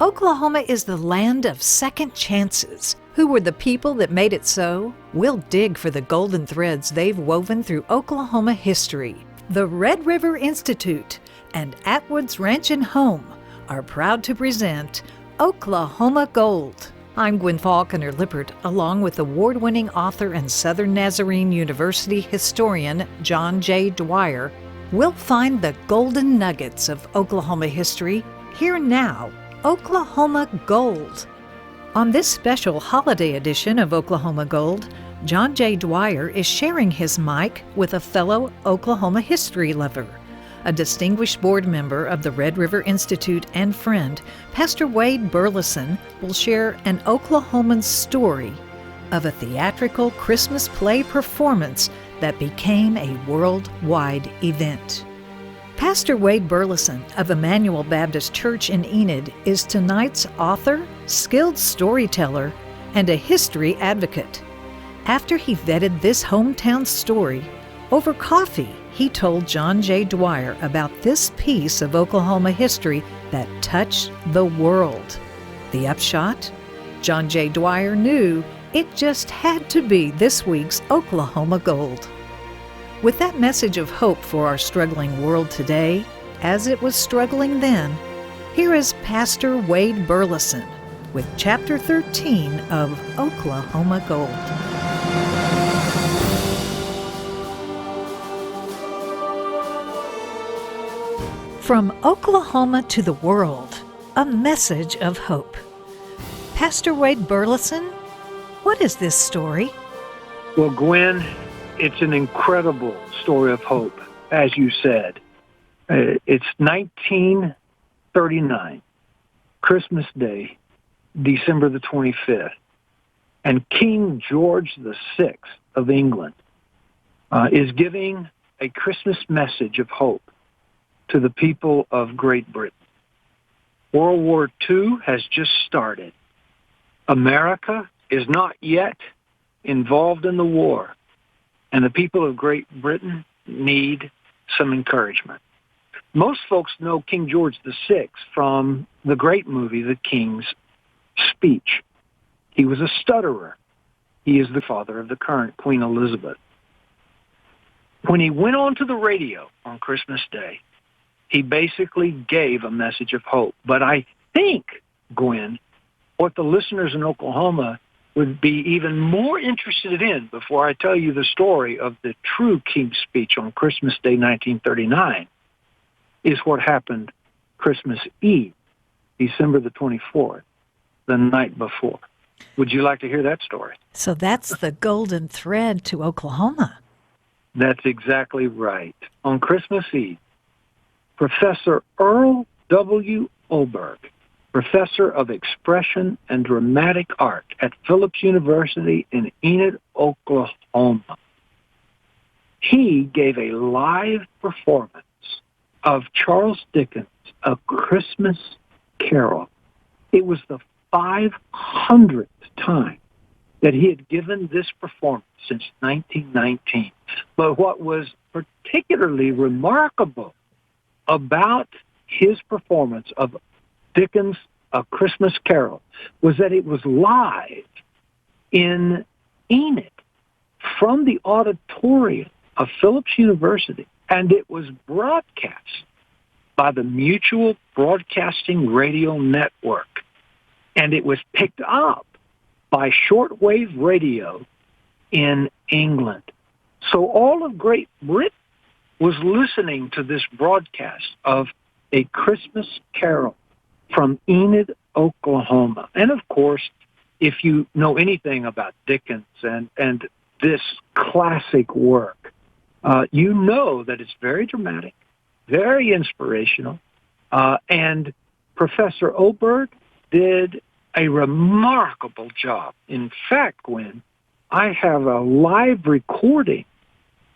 Oklahoma is the land of second chances. Who were the people that made it so? We'll dig for the golden threads they've woven through Oklahoma history. The Red River Institute and Atwood's Ranch and Home are proud to present Oklahoma Gold. I'm Gwin Faulconer-Lippert, along with award-winning author and Southern Nazarene University historian John J. Dwyer. We'll find the golden nuggets of Oklahoma history. Here now, Oklahoma Gold. On this special holiday edition of Oklahoma Gold, John J. Dwyer is sharing his mic with a fellow Oklahoma history lover. A distinguished board member of the Red River Institute and friend, Pastor Wade Burleson will share an Oklahoman's story of a theatrical Christmas play performance that became a worldwide event. Pastor Wade Burleson of Emmanuel Baptist Church in Enid is tonight's author, skilled storyteller, and a history advocate. After he vetted this hometown story, over coffee, he told John J. Dwyer about this piece of Oklahoma history that touched the world. The upshot? John J. Dwyer knew it just had to be this week's Oklahoma Gold. With that message of hope for our struggling world today, as it was struggling then, here is Pastor Wade Burleson with Chapter 13 of Oklahoma Gold. From Oklahoma to the world, a message of hope. Pastor Wade Burleson, what is this story? Well, Gwyn, it's an incredible story of hope, as you said. It's 1939, Christmas Day, December the 25th, and King George VI of England is giving a Christmas message of hope to the people of Great Britain. World War II has just started. America is not yet involved in the war, and the people of Great Britain need some encouragement. Most folks know King George VI from the great movie, The King's Speech. He was a stutterer. He is the father of the current Queen Elizabeth. When he went onto the radio on Christmas Day, he basically gave a message of hope. But I think, Gwyn, what the listeners in Oklahoma would be even more interested in, before I tell you the story of the true King's Speech on Christmas Day 1939, is what happened Christmas Eve, December the 24th, the night before. Would you like to hear that story? So that's the golden thread to Oklahoma. That's exactly right. On Christmas Eve, Professor Earl W. Oberg, professor of expression and dramatic art at Phillips University in Enid, Oklahoma, he gave a live performance of Charles Dickens' A Christmas Carol. It was the 500th time that he had given this performance since 1919. But what was particularly remarkable about his performance of Dickens' A Christmas Carol was that it was live in Enid from the auditorium of Phillips University, and it was broadcast by the Mutual Broadcasting Radio Network, and it was picked up by shortwave radio in England. So all of Great Britain was listening to this broadcast of A Christmas Carol from Enid, Oklahoma. And of course, if you know anything about Dickens and this classic work, you know that it's very dramatic, very inspirational, and Professor Oberg did a remarkable job. In fact, Gwyn, I have a live recording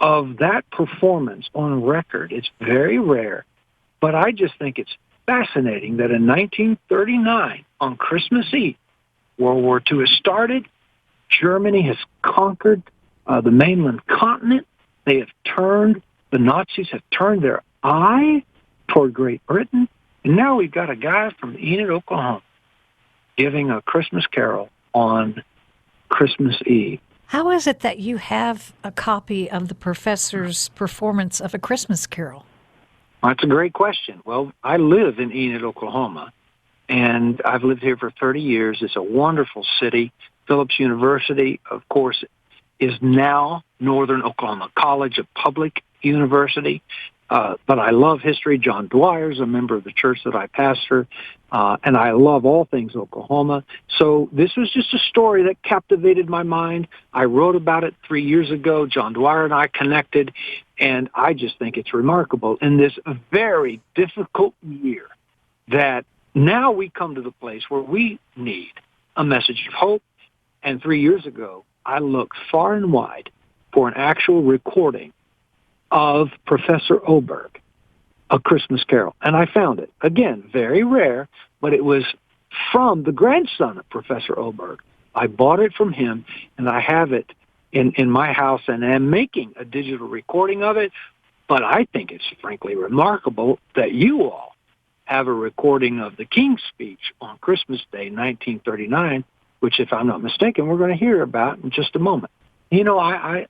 of that performance on record. It's very rare, but I just think it's fascinating that in 1939, on Christmas Eve, World War II has started. Germany has conquered the mainland continent. The Nazis have turned their eye toward Great Britain. And now we've got a guy from Enid, Oklahoma, giving a Christmas carol on Christmas Eve. How is it that you have a copy of the professor's performance of A Christmas Carol? That's a great question. Well, I live in Enid, Oklahoma, and I've lived here for 30 years. It's a wonderful city. Phillips University, of course, is now Northern Oklahoma College, a public university. But I love history. John Dwyer's a member of the church that I pastor, and I love all things Oklahoma. So this was just a story that captivated my mind. I wrote about it 3 years ago. John Dwyer and I connected, and I just think it's remarkable in this very difficult year that now we come to the place where we need a message of hope. And 3 years ago, I looked far and wide for an actual recording of Professor Oberg, A Christmas Carol. And I found it. Again, very rare, but it was from the grandson of Professor Oberg. I bought it from him, and I have it in my house, and am making a digital recording of it. But I think it's frankly remarkable that you all have a recording of the King's speech on Christmas Day, 1939, which, if I'm not mistaken, we're going to hear about in just a moment. You know, I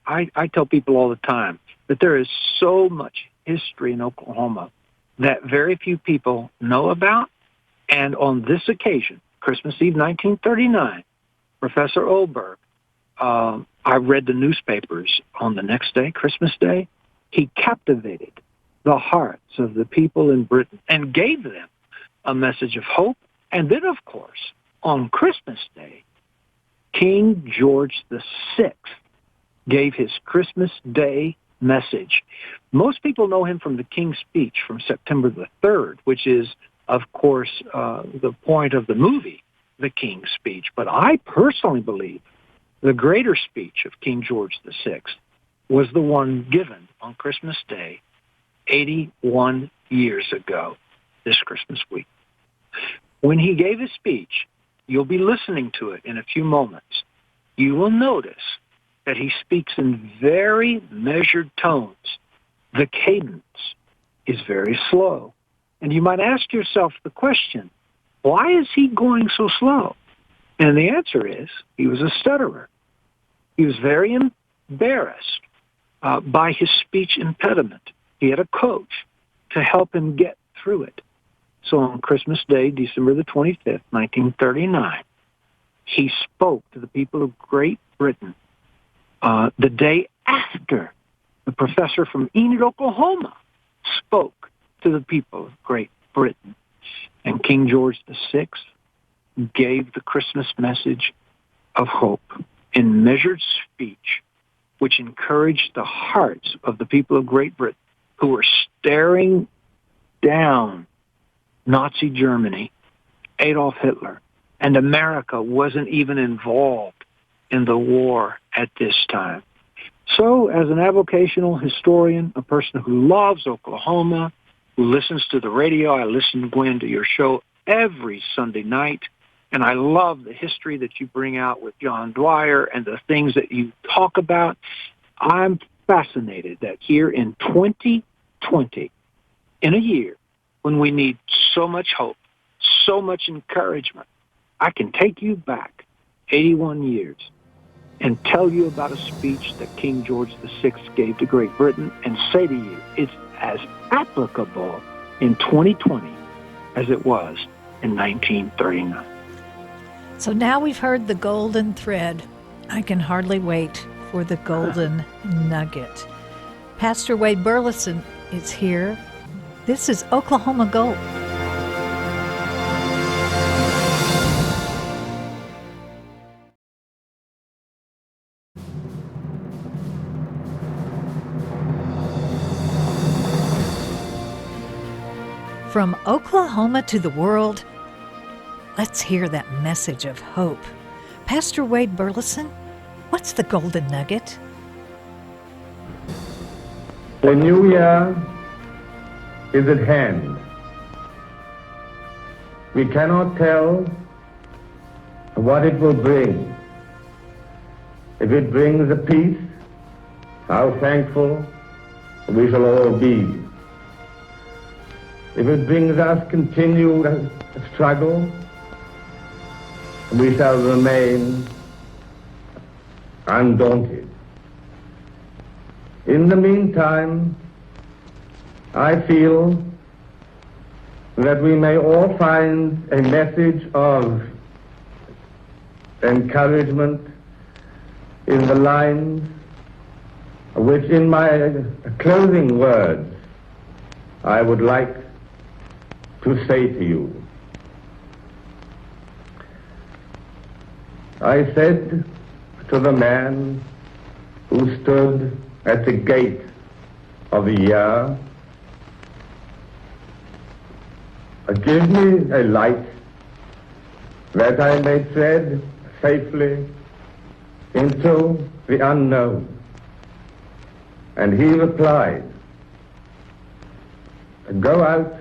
tell people all the time that there is so much history in Oklahoma that very few people know about. And on this occasion, Christmas Eve 1939, Professor Oberg, I read the newspapers on the next day, Christmas Day. He captivated the hearts of the people in Britain and gave them a message of hope. And then, of course, on Christmas Day, King George VI gave his Christmas Day message. Most people know him from the King's speech from September the 3rd, which is, of course, the point of the movie, The King's Speech. But I personally believe the greater speech of King George VI was the one given on Christmas Day 81 years ago, this Christmas week. When he gave his speech, you'll be listening to it in a few moments. You will notice that he speaks in very measured tones. The cadence is very slow. And you might ask yourself the question, why is he going so slow? And the answer is, he was a stutterer. He was very embarrassed by his speech impediment. He had a coach to help him get through it. So on Christmas Day, December the 25th, 1939, he spoke to the people of Great Britain the day after the professor from Enid, Oklahoma, spoke to the people of Great Britain. And King George VI gave the Christmas message of hope in measured speech, which encouraged the hearts of the people of Great Britain who were staring down Nazi Germany, Adolf Hitler, and America wasn't even involved in the war at this time. So as an avocational historian, a person who loves Oklahoma, who listens to the radio, I listen, Gwin, to your show every Sunday night, and I love the history that you bring out with John Dwyer and the things that you talk about. I'm fascinated that here in 2020, in a year when we need so much hope, so much encouragement, I can take you back 81 years and tell you about a speech that King George VI gave to Great Britain and say to you, it's as applicable in 2020 as it was in 1939. So now we've heard the golden thread. I can hardly wait for the golden nugget. Pastor Wade Burleson is here. This is Oklahoma Gold. From Oklahoma to the world, let's hear that message of hope. Pastor Wade Burleson, what's the golden nugget? The new year is at hand. We cannot tell what it will bring. If it brings a peace, how thankful we shall all be. If it brings us continued struggle, we shall remain undaunted. In the meantime, I feel that we may all find a message of encouragement in the lines which in my closing words I would like to say to you. I said to the man who stood at the gate of the year, give me a light that I may tread safely into the unknown. And he replied, go out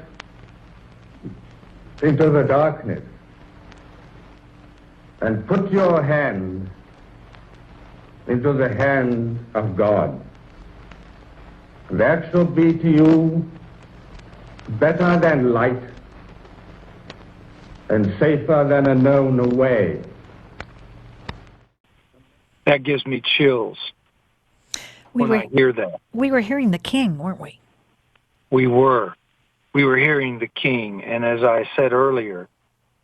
into the darkness and put your hand into the hand of God. That shall be to you better than light and safer than a known way. That gives me chills when I hear that. We were hearing the king, weren't we? We were hearing the king, and as I said earlier,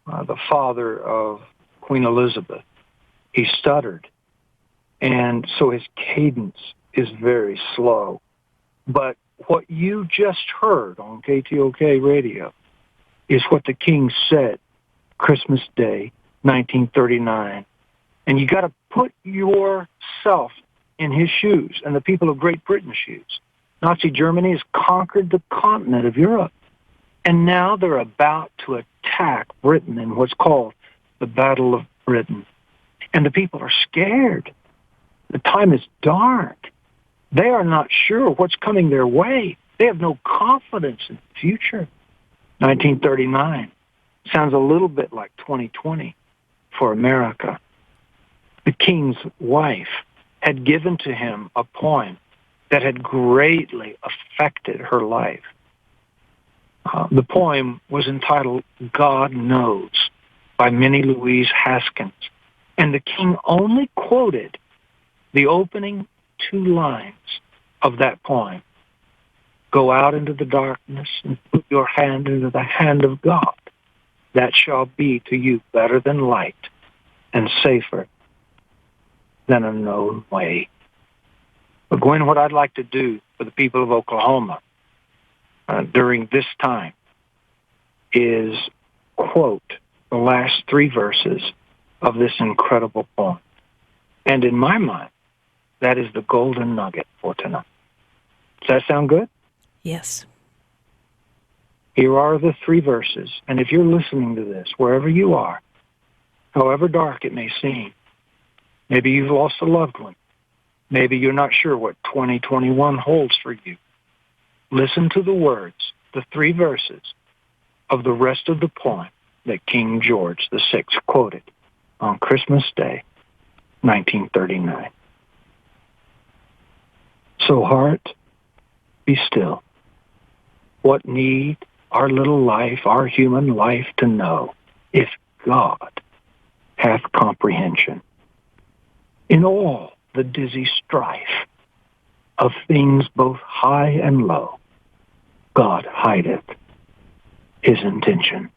the father of Queen Elizabeth, he stuttered, and so his cadence is very slow. But what you just heard on KTOK radio is what the king said Christmas Day, 1939. And you got to put yourself in his shoes and the people of Great Britain's shoes. Nazi Germany has conquered the continent of Europe. And now they're about to attack Britain in what's called the Battle of Britain. And the people are scared. The time is dark. They are not sure what's coming their way. They have no confidence in the future. 1939 sounds a little bit like 2020 for America. The king's wife had given to him a poem that had greatly affected her life. The poem was entitled God Knows by Minnie Louise Haskins. And the king only quoted the opening 2 lines of that poem. Go out into the darkness and put your hand into the hand of God. That shall be to you better than light and safer than a known way. But Gwin, what I'd like to do for the people of Oklahoma during this time is quote the last 3 verses of this incredible poem. And in my mind, that is the golden nugget for tonight. Does that sound good? Yes. Here are the 3 verses. And if you're listening to this, wherever you are, however dark it may seem, maybe you've lost a loved one. Maybe you're not sure what 2021 holds for you. Listen to the words, the 3 verses of the rest of the poem that King George VI quoted on Christmas Day, 1939. So heart, be still. What need our little life, our human life, to know if God hath comprehension in all the dizzy strife of things both high and low? God hideth his intention.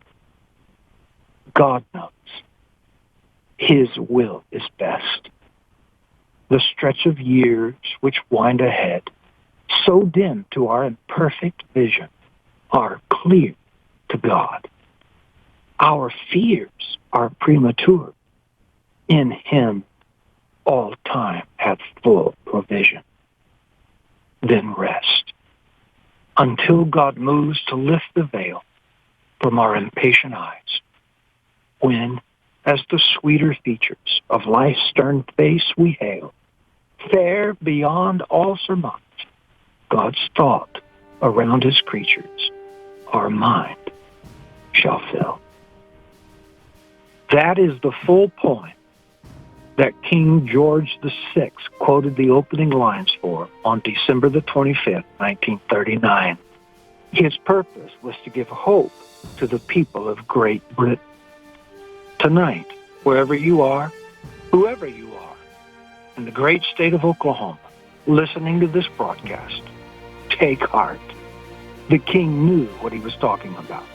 God knows his will is best. The stretch of years which wind ahead, so dim to our imperfect vision, are clear to God. Our fears are premature. In him all time hath full provision. Then rest until God moves to lift the veil from our impatient eyes, when, as the sweeter features of life's stern face we hail, fair beyond all surmise, God's thought around his creatures, our mind shall fill. That is the full poem that King George VI quoted the opening lines for on December the 25th, 1939. His purpose was to give hope to the people of Great Britain. Tonight, wherever you are, whoever you are, in the great state of Oklahoma, listening to this broadcast, take heart. The King knew what he was talking about.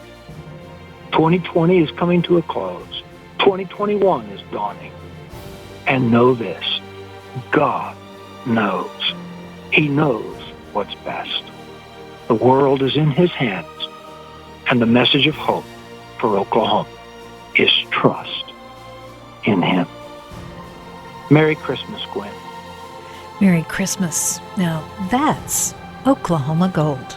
2020 is coming to a close. 2021 is dawning. And know this, God knows. He knows what's best. The world is in his hands, and the message of hope for Oklahoma is trust in him. Merry Christmas, Gwin. Merry Christmas. Now that's Oklahoma Gold.